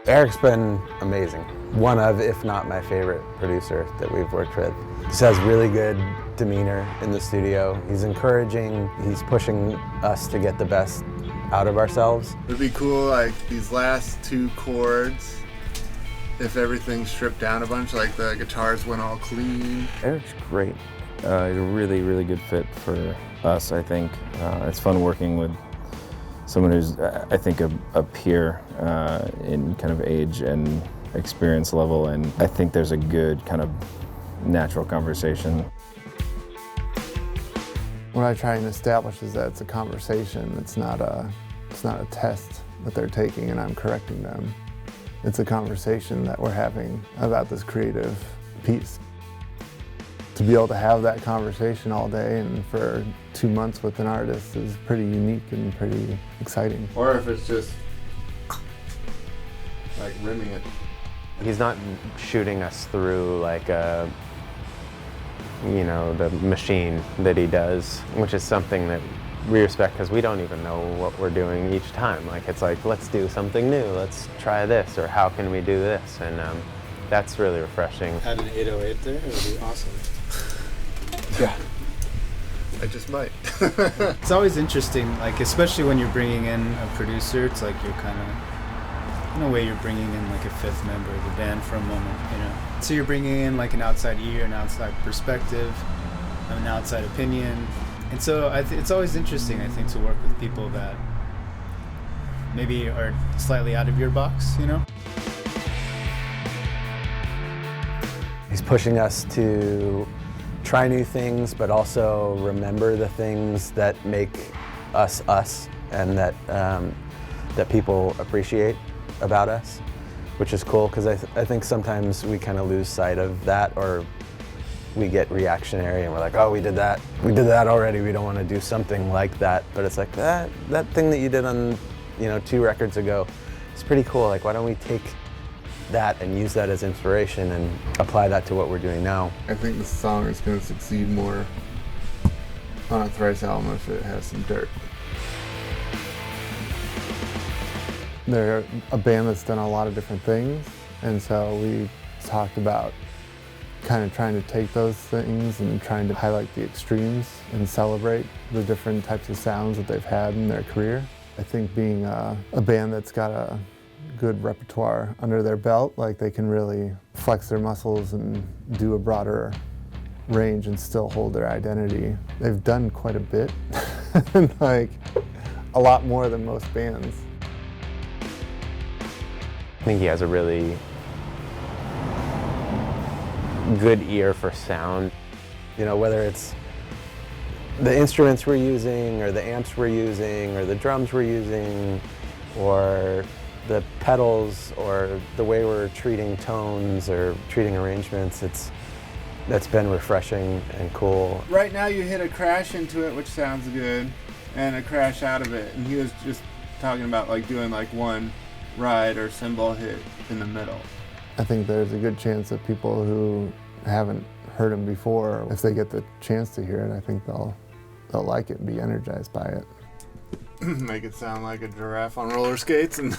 Eric's been amazing. One of, if not my favorite producer that we've worked with. He has really good demeanor in the studio. He's encouraging, he's pushing us to get the best out of ourselves. It'd be cool, like these last two chords, if everything stripped down a bunch, like the guitars went all clean. Eric's great. He's a really, really good fit for us, I think. It's fun working with someone who's, I think, a peer in kind of age and experience level, and I think there's a good kind of natural conversation. What I try and establish is that it's a conversation. It's not a test that they're taking and I'm correcting them. It's a conversation that we're having about this creative piece. To be able to have that conversation all day and for 2 months with an artist is pretty unique and pretty exciting. Or if it's just like rimming it. He's not shooting us through like a, the machine that he does, which is something that we respect because we don't even know what we're doing each time. Like, it's like, let's do something new, let's try this, or how can we do this? And that's really refreshing. Add an 808 there, it would be awesome. Yeah, I just might. It's always interesting, like especially when you're bringing in a producer, it's like you're kind of, in a way you're bringing in like a fifth member of the band for a moment, So you're bringing in like an outside ear, an outside perspective, an outside opinion. And so it's always interesting, I think, to work with people that maybe are slightly out of your box, He's pushing us to try new things, but also remember the things that make us us, and that that people appreciate about us, which is cool because I think sometimes we kind of lose sight of that, or we get reactionary and we're like, oh, we did that already, we don't want to do something like that. But it's like that thing that you did on 2 records ago, it's pretty cool. Like, why don't we take that and use that as inspiration and apply that to what we're doing now? I think the song is going to succeed more on a Thrice album if it has some dirt. They're a band that's done a lot of different things, and so we talked about kind of trying to take those things and trying to highlight the extremes and celebrate the different types of sounds that they've had in their career. I think being a band that's got a good repertoire under their belt, like they can really flex their muscles and do a broader range and still hold their identity. They've done quite a bit, like a lot more than most bands. I think he has a really good ear for sound. Whether it's the instruments we're using, or the amps we're using, or the drums we're using, or the pedals, or the way we're treating tones or treating arrangements, that's been refreshing and cool. Right now you hit a crash into it, which sounds good, and a crash out of it. And he was just talking about like doing like one ride or cymbal hit in the middle. I think there's a good chance that people who haven't heard him before, if they get the chance to hear it, I think they'll like it and be energized by it. Make it sound like a giraffe on roller skates and